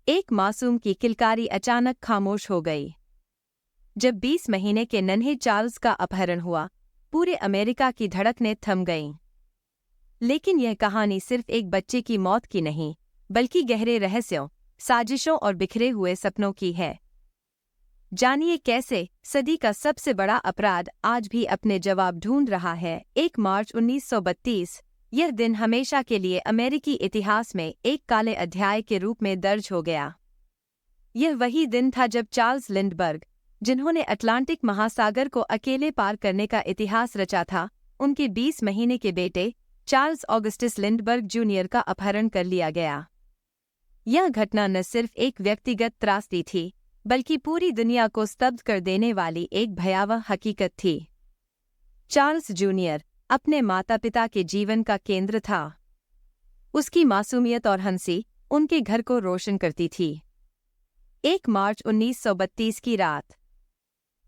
एक मासूम की किलकारी अचानक खामोश हो गई। जब 20 महीने के नन्हे चार्ल्स का अपहरण हुआ, पूरे अमेरिका की धड़कनें थम गईं। लेकिन यह कहानी सिर्फ एक बच्चे की मौत की नहीं, बल्कि गहरे रहस्यों, साजिशों और बिखरे हुए सपनों की है। जानिए कैसे सदी का सबसे बड़ा अपराध आज भी अपने जवाब ढूंढ रहा है। 1 मार्च 1932, यह दिन हमेशा के लिए अमेरिकी इतिहास में एक काले अध्याय के रूप में दर्ज हो गया। यह वही दिन था जब चार्ल्स लिंडबर्ग, जिन्होंने अटलांटिक महासागर को अकेले पार करने का इतिहास रचा था, उनके 20 महीने के बेटे चार्ल्स ऑगस्टस लिंडबर्ग जूनियर का अपहरण कर लिया गया। यह घटना न सिर्फ एक व्यक्तिगत त्रासदी थी, बल्कि पूरी दुनिया को स्तब्ध कर देने वाली एक भयावह हकीकत थी। चार्ल्स जूनियर अपने माता-पिता के जीवन का केंद्र था। उसकी मासूमियत और हंसी उनके घर को रोशन करती थी। 1 मार्च 1932 की रात,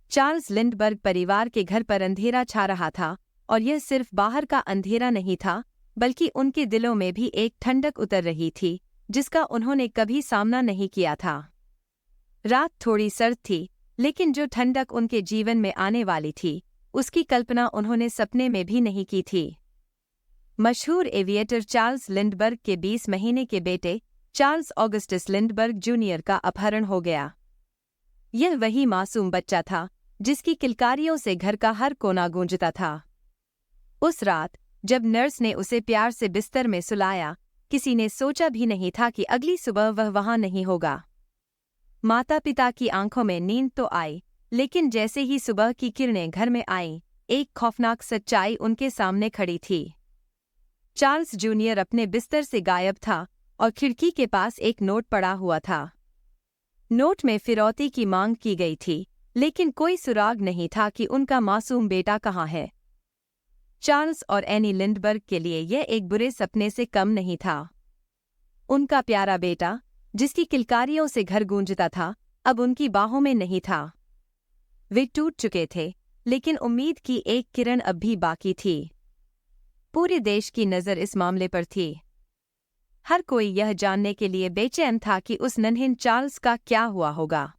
चार्ल्स लिंडबर्ग परिवार के घर पर अंधेरा छा रहा था, और यह सिर्फ बाहर का अंधेरा नहीं था, बल्कि उनके दिलों में भी एक ठंडक उतर रही थी, जिसका उन्होंने कभी सामना नहीं किया था। रात थोड़ी सर्द थी, लेकिन जो ठंडक उनके जीवन में आने वाली थी, उसकी कल्पना उन्होंने सपने में भी नहीं की थी। मशहूर एविएटर चार्ल्स लिंडबर्ग के 20 महीने के बेटे चार्ल्स ऑगस्टस लिंडबर्ग जूनियर का अपहरण हो गया। यह वही मासूम बच्चा था जिसकी किलकारियों से घर का हर कोना गूंजता था। उस रात जब नर्स ने उसे प्यार से बिस्तर में सुलाया, किसी ने सोचा भी नहीं था कि अगली सुबह वह वहां नहीं होगा। माता-पिता की आंखों में नींद तो आई, लेकिन जैसे ही सुबह की किरणें घर में आईं, एक खौफनाक सच्चाई उनके सामने खड़ी थी। चार्ल्स जूनियर अपने बिस्तर से गायब था और खिड़की के पास एक नोट पड़ा हुआ था। नोट में फिरौती की मांग की गई थी, लेकिन कोई सुराग नहीं था कि उनका मासूम बेटा कहाँ है। चार्ल्स और एनी लिंडबर्ग के लिए यह एक बुरे सपने से कम नहीं था। उनका प्यारा बेटा, जिसकी किलकारियों से घर गूंजता था, अब उनकी बाहों में नहीं था। वे टूट चुके थे, लेकिन उम्मीद की एक किरण अब भी बाकी थी। पूरे देश की नज़र इस मामले पर थी। हर कोई यह जानने के लिए बेचैन था कि उस नन्हे चार्ल्स का क्या हुआ होगा।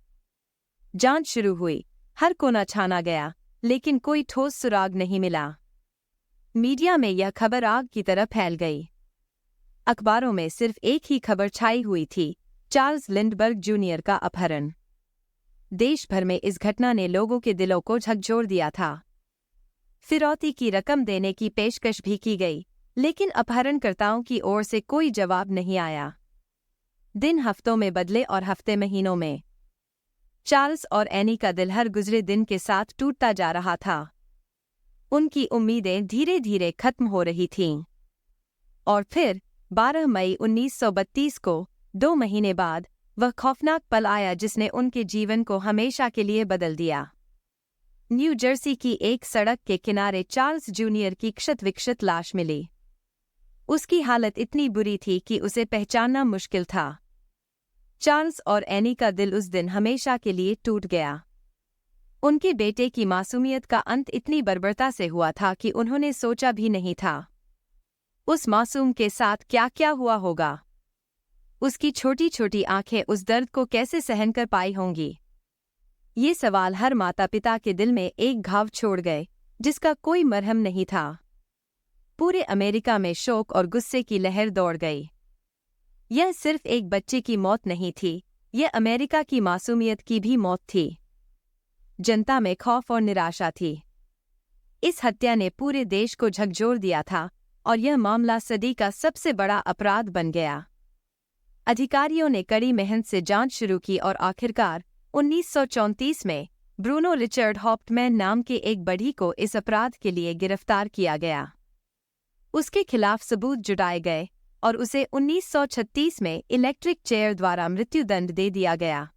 जांच शुरू हुई, हर कोना छाना गया, लेकिन कोई ठोस सुराग नहीं मिला। मीडिया में यह खबर आग की तरह फैल गई। अखबारों में सिर्फ एक ही खबर छाई हुई थी, चार्ल्स लिंडबर्ग जूनियर का अपहरण। देश भर में इस घटना ने लोगों के दिलों को झकझोर दिया था। फिरौती की रकम देने की पेशकश भी की गई, लेकिन अपहरणकर्ताओं की ओर से कोई जवाब नहीं आया। दिन हफ्तों में बदले और हफ्ते महीनों में। चार्ल्स और एनी का दिल हर गुजरे दिन के साथ टूटता जा रहा था। उनकी उम्मीदें धीरे धीरे खत्म हो रही थीं। और फिर 12 मई 1932 को, 2 महीने बाद, वह खौफनाक पल आया जिसने उनके जीवन को हमेशा के लिए बदल दिया। न्यू जर्सी की एक सड़क के किनारे चार्ल्स जूनियर की क्षत-विक्षत लाश मिली। उसकी हालत इतनी बुरी थी कि उसे पहचानना मुश्किल था। चार्ल्स और एनी का दिल उस दिन हमेशा के लिए टूट गया। उनके बेटे की मासूमियत का अंत इतनी बर्बरता से हुआ था कि उन्होंने सोचा भी नहीं था। उस मासूम के साथ क्या क्या हुआ होगा? उसकी छोटी-छोटी आंखें उस दर्द को कैसे सहन कर पाई होंगी? ये सवाल हर माता-पिता के दिल में एक घाव छोड़ गए, जिसका कोई मरहम नहीं था। पूरे अमेरिका में शोक और गुस्से की लहर दौड़ गई। यह सिर्फ एक बच्चे की मौत नहीं थी, यह अमेरिका की मासूमियत की भी मौत थी। जनता में खौफ और निराशा थी। इस हत्या ने पूरे देश को झकझोर दिया था, और यह मामला सदी का सबसे बड़ा अपराध बन गया। अधिकारियों ने कड़ी मेहनत से जांच शुरू की और आखिरकार 1934 में ब्रूनो रिचर्ड हॉप्टमैन नाम के एक बढ़ई को इस अपराध के लिए गिरफ्तार किया गया। उसके खिलाफ सबूत जुटाए गए और उसे 1936 में इलेक्ट्रिक चेयर द्वारा मृत्युदंड दे दिया गया।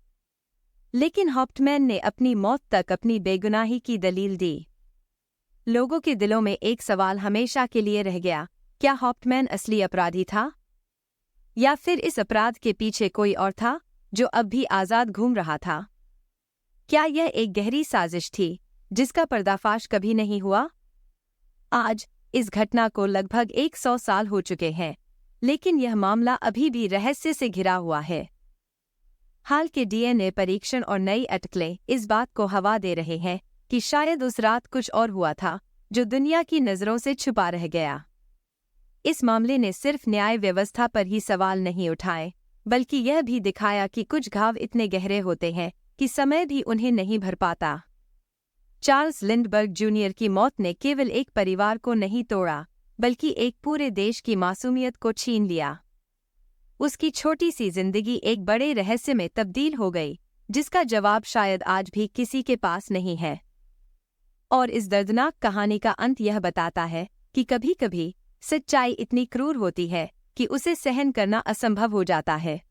लेकिन हॉप्टमैन ने अपनी मौत तक अपनी बेगुनाही की दलील दी। लोगों के दिलों में एक सवाल हमेशा के लिए रह गया, क्या हॉप्टमैन असली अपराधी था? या फिर इस अपराध के पीछे कोई और था, जो अब भी आज़ाद घूम रहा था? क्या यह एक गहरी साजिश थी, जिसका पर्दाफाश कभी नहीं हुआ? आज, इस घटना को लगभग 100 साल हो चुके हैं, लेकिन यह मामला अभी भी रहस्य से घिरा हुआ है। हाल के डीएनए परीक्षण और नई अटकलें इस बात को हवा दे रहे हैं कि शायद उस रात कुछ और हुआ था जो दुनिया की नज़रों से छुपा रह गया। इस मामले ने सिर्फ न्याय व्यवस्था पर ही सवाल नहीं उठाए, बल्कि यह भी दिखाया कि कुछ घाव इतने गहरे होते हैं कि समय भी उन्हें नहीं भर पाता। चार्ल्स लिंडबर्ग जूनियर की मौत ने केवल एक परिवार को नहीं तोड़ा, बल्कि एक पूरे देश की मासूमियत को छीन लिया। उसकी छोटी सी जिंदगी एक बड़े रहस्य में तब्दील हो गई, जिसका जवाब शायद आज भी किसी के पास नहीं है। और इस दर्दनाक कहानी का अंत यह बताता है कि कभी-कभी सच्चाई इतनी क्रूर होती है कि उसे सहन करना असंभव हो जाता है।